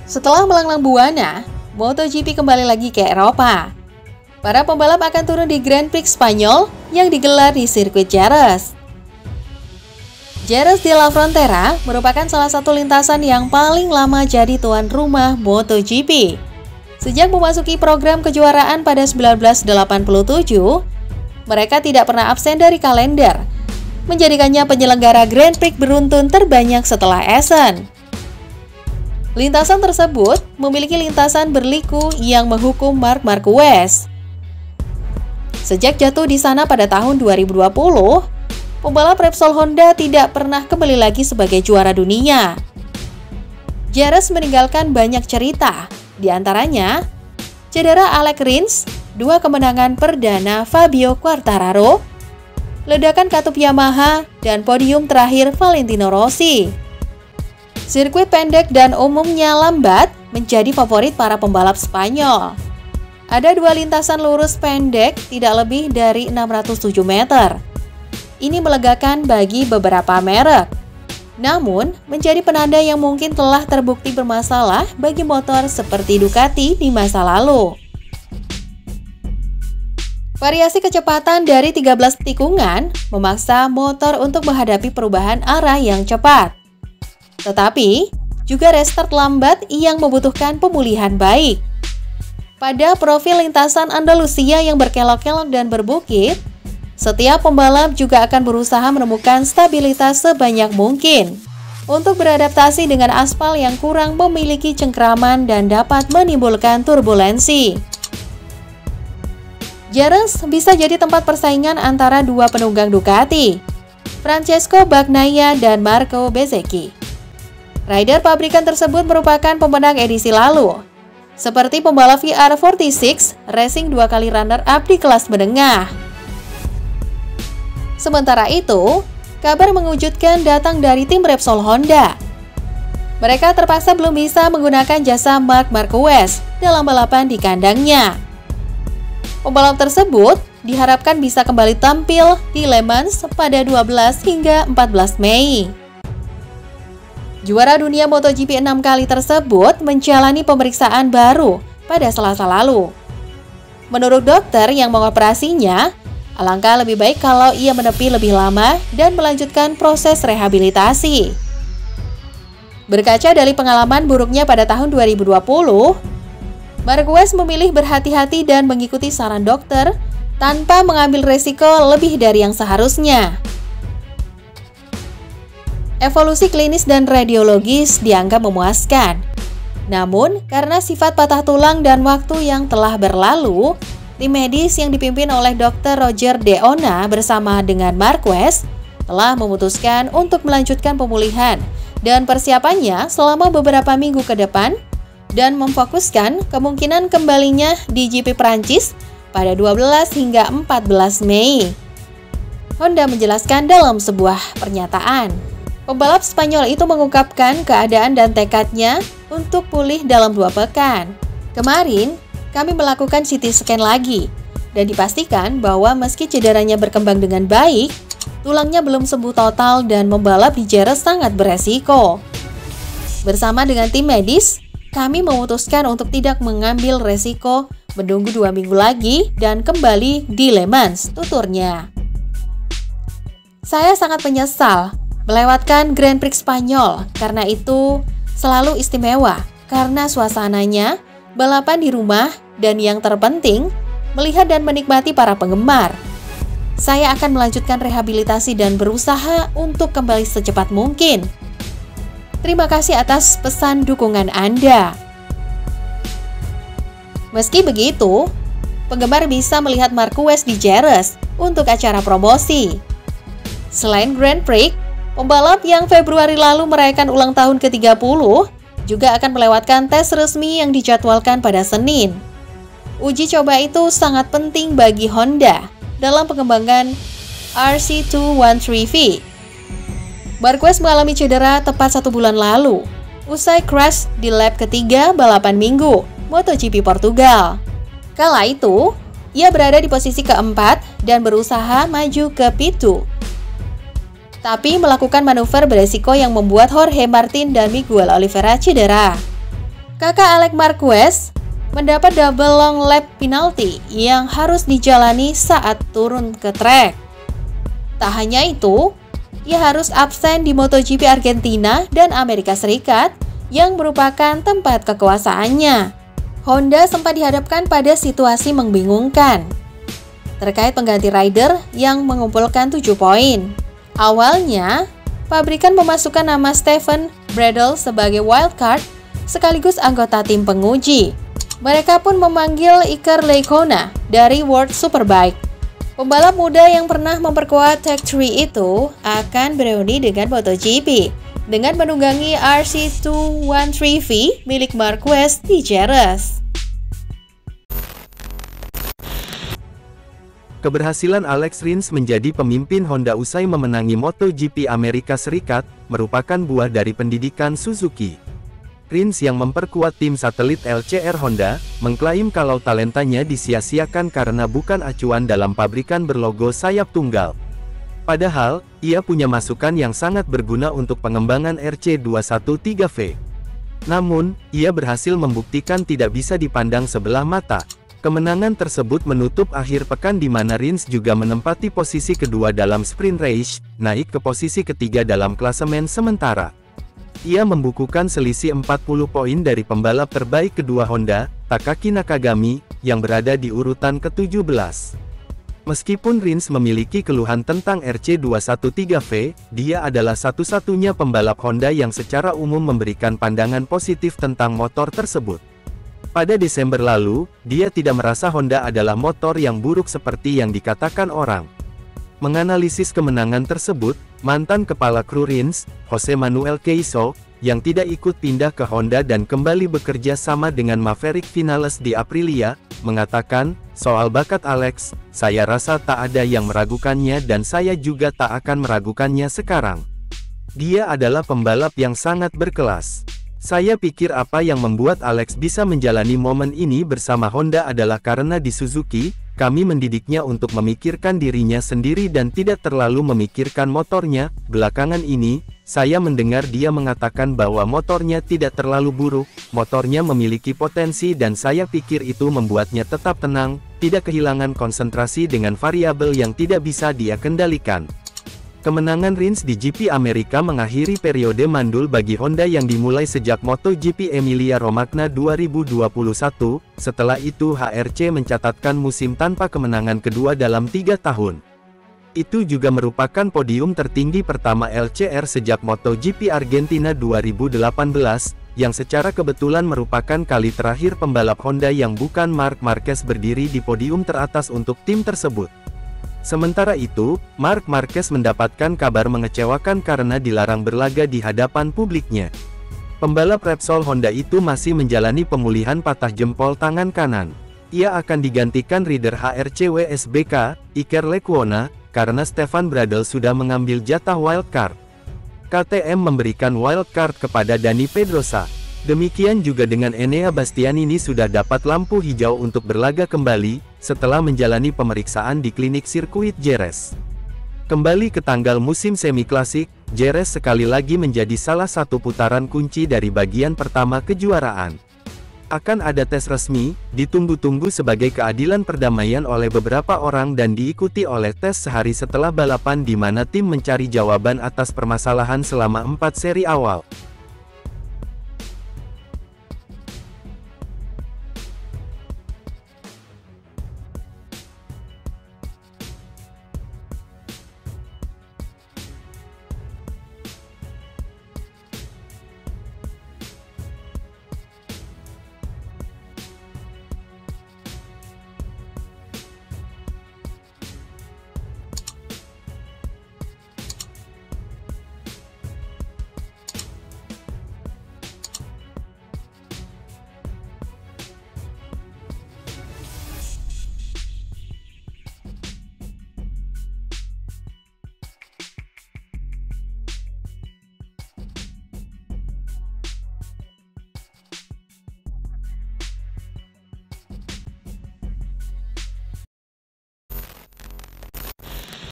Setelah melanglang buana, MotoGP kembali lagi ke Eropa. Para pembalap akan turun di Grand Prix Spanyol yang digelar di sirkuit Jerez. Jerez de la Frontera merupakan salah satu lintasan yang paling lama jadi tuan rumah MotoGP. Sejak memasuki program kejuaraan pada 1987, mereka tidak pernah absen dari kalender, menjadikannya penyelenggara Grand Prix beruntun terbanyak setelah Essen. Lintasan tersebut memiliki lintasan berliku yang menghukum Marc Marquez. Sejak jatuh di sana pada tahun 2020, pembalap Repsol Honda tidak pernah kembali lagi sebagai juara dunia. Jerez meninggalkan banyak cerita, di antaranya cedera Alex Rins, 2 kemenangan perdana Fabio Quartararo, ledakan katup Yamaha, dan podium terakhir Valentino Rossi. Sirkuit pendek dan umumnya lambat menjadi favorit para pembalap Spanyol. Ada 2 lintasan lurus pendek tidak lebih dari 607 meter. Ini melegakan bagi beberapa merek. Namun, menjadi penanda yang mungkin telah terbukti bermasalah bagi motor seperti Ducati di masa lalu. Variasi kecepatan dari 13 tikungan memaksa motor untuk menghadapi perubahan arah yang cepat. Tetapi, juga restart lambat yang membutuhkan pemulihan baik. Pada profil lintasan Andalusia yang berkelok-kelok dan berbukit, setiap pembalap juga akan berusaha menemukan stabilitas sebanyak mungkin untuk beradaptasi dengan aspal yang kurang memiliki cengkraman dan dapat menimbulkan turbulensi. Jerez bisa jadi tempat persaingan antara 2 penunggang Ducati, Francesco Bagnaia dan Marco Bezzecchi. Rider pabrikan tersebut merupakan pemenang edisi lalu, seperti pembalap VR46 Racing 2 kali runner-up di kelas menengah. Sementara itu, kabar mengejutkan datang dari tim Repsol Honda. Mereka terpaksa belum bisa menggunakan jasa Marc Marquez dalam balapan di kandangnya. Pembalap tersebut diharapkan bisa kembali tampil di Le Mans pada 12 hingga 14 Mei. Juara dunia MotoGP 6 kali tersebut menjalani pemeriksaan baru pada Selasa lalu. Menurut dokter yang mengoperasinya, alangkah lebih baik kalau ia menepi lebih lama dan melanjutkan proses rehabilitasi. Berkaca dari pengalaman buruknya pada tahun 2020, Marquez memilih berhati-hati dan mengikuti saran dokter tanpa mengambil resiko lebih dari yang seharusnya. Evolusi klinis dan radiologis dianggap memuaskan. Namun, karena sifat patah tulang dan waktu yang telah berlalu, tim medis yang dipimpin oleh Dr. Roger De Ona bersama dengan Marquez telah memutuskan untuk melanjutkan pemulihan dan persiapannya selama beberapa minggu ke depan dan memfokuskan kemungkinan kembalinya di GP Prancis pada 12 hingga 14 Mei. Honda menjelaskan dalam sebuah pernyataan. Pembalap Spanyol itu mengungkapkan keadaan dan tekadnya untuk pulih dalam 2 pekan. Kemarin, kami melakukan CT scan lagi, dan dipastikan bahwa meski cederanya berkembang dengan baik, tulangnya belum sembuh total dan membalap di Jerez sangat beresiko. Bersama dengan tim medis, kami memutuskan untuk tidak mengambil resiko menunggu 2 minggu lagi dan kembali di Le Mans, tuturnya. Saya sangat menyesal melewatkan Grand Prix Spanyol, karena itu selalu istimewa karena suasananya, balapan di rumah, dan yang terpenting, melihat dan menikmati para penggemar. Saya akan melanjutkan rehabilitasi dan berusaha untuk kembali secepat mungkin. Terima kasih atas pesan dukungan Anda. Meski begitu, penggemar bisa melihat Marquez di Jerez untuk acara promosi. Selain Grand Prix, pembalap yang Februari lalu merayakan ulang tahun ke-30 juga akan melewatkan tes resmi yang dijadwalkan pada Senin. Uji coba itu sangat penting bagi Honda dalam pengembangan RC213V. Marquez mengalami cedera tepat 1 bulan lalu, usai crash di lap ketiga balapan minggu MotoGP Portugal. Kala itu, ia berada di posisi keempat dan berusaha maju ke P2. Tapi melakukan manuver beresiko yang membuat Jorge Martin dan Miguel Oliveira cedera. Kakak Alex Marquez mendapat double long lap penalty yang harus dijalani saat turun ke trek. Tak hanya itu, ia harus absen di MotoGP Argentina dan Amerika Serikat yang merupakan tempat kekuasaannya. Honda sempat dihadapkan pada situasi membingungkan terkait pengganti rider yang mengumpulkan 7 poin. Awalnya, pabrikan memasukkan nama Stefan Bradl sebagai wildcard sekaligus anggota tim penguji. Mereka pun memanggil Iker Lecuona dari World Superbike. Pembalap muda yang pernah memperkuat Tech3 itu akan bereuni dengan MotoGP dengan menunggangi RC213V milik Marquez di Jerez. Keberhasilan Alex Rins menjadi pemimpin Honda usai memenangi MotoGP Amerika Serikat merupakan buah dari pendidikan Suzuki. Rins yang memperkuat tim satelit LCR Honda, mengklaim kalau talentanya disia-siakan karena bukan acuan dalam pabrikan berlogo sayap tunggal. Padahal, ia punya masukan yang sangat berguna untuk pengembangan RC213V. Namun, ia berhasil membuktikan tidak bisa dipandang sebelah mata. Kemenangan tersebut menutup akhir pekan di mana Rins juga menempati posisi kedua dalam sprint race, naik ke posisi ketiga dalam klasemen sementara. Ia membukukan selisih 40 poin dari pembalap terbaik kedua Honda, Takaki Nakagami, yang berada di urutan ke-17. Meskipun Rins memiliki keluhan tentang RC213V, dia adalah satu-satunya pembalap Honda yang secara umum memberikan pandangan positif tentang motor tersebut. Pada Desember lalu, dia tidak merasa Honda adalah motor yang buruk seperti yang dikatakan orang. Menganalisis kemenangan tersebut, mantan kepala kru Rins, Jose Manuel Keiso, yang tidak ikut pindah ke Honda dan kembali bekerja sama dengan Maverick Vinales di Aprilia, mengatakan, soal bakat Alex, saya rasa tak ada yang meragukannya dan saya juga tak akan meragukannya sekarang. Dia adalah pembalap yang sangat berkelas. Saya pikir apa yang membuat Alex bisa menjalani momen ini bersama Honda adalah karena di Suzuki, kami mendidiknya untuk memikirkan dirinya sendiri dan tidak terlalu memikirkan motornya. Belakangan ini, saya mendengar dia mengatakan bahwa motornya tidak terlalu buruk, motornya memiliki potensi dan saya pikir itu membuatnya tetap tenang, tidak kehilangan konsentrasi dengan variabel yang tidak bisa dia kendalikan. Kemenangan Rins di GP Amerika mengakhiri periode mandul bagi Honda yang dimulai sejak MotoGP Emilia-Romagna 2021, setelah itu HRC mencatatkan musim tanpa kemenangan kedua dalam 3 tahun. Itu juga merupakan podium tertinggi pertama LCR sejak MotoGP Argentina 2018, yang secara kebetulan merupakan kali terakhir pembalap Honda yang bukan Marc Marquez berdiri di podium teratas untuk tim tersebut. Sementara itu, Marc Marquez mendapatkan kabar mengecewakan karena dilarang berlaga di hadapan publiknya. Pembalap Repsol Honda itu masih menjalani pemulihan patah jempol tangan kanan. Ia akan digantikan rider HRC WSBK, Iker Lecuona, karena Stefan Bradl sudah mengambil jatah wildcard. KTM memberikan wildcard kepada Dani Pedrosa. Demikian juga dengan Enea Bastianini sudah dapat lampu hijau untuk berlaga kembali, setelah menjalani pemeriksaan di klinik sirkuit Jerez. Kembali ke tanggal musim semi klasik, Jerez sekali lagi menjadi salah satu putaran kunci dari bagian pertama kejuaraan. Akan ada tes resmi, ditunggu-tunggu sebagai keadilan perdamaian oleh beberapa orang dan diikuti oleh tes sehari setelah balapan di mana tim mencari jawaban atas permasalahan selama 4 seri awal.